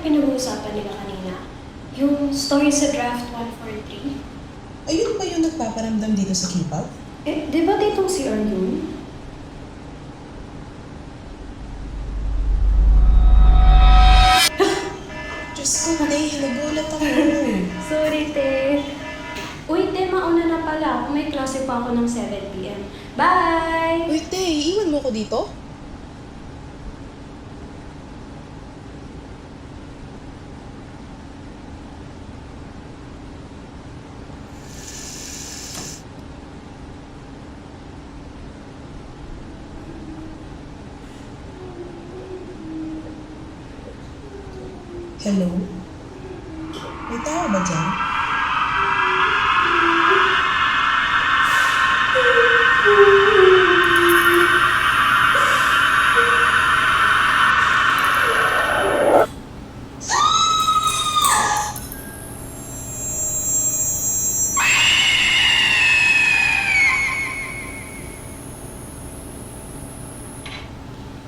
pinag-uusapan nila kanina? Yung story sa draft 143? Ayun ba yung nagpaparamdam dito sa K-pop? Di ba ditong si Arjun? Diyos ko, Tay, nagulat ako. Sorry, te. Uy, te, mauna na pala. May klase pa ako ng 7 p.m. Bye! Uy, Tay, iwan mo ko dito? Hello? May tao ba dyan?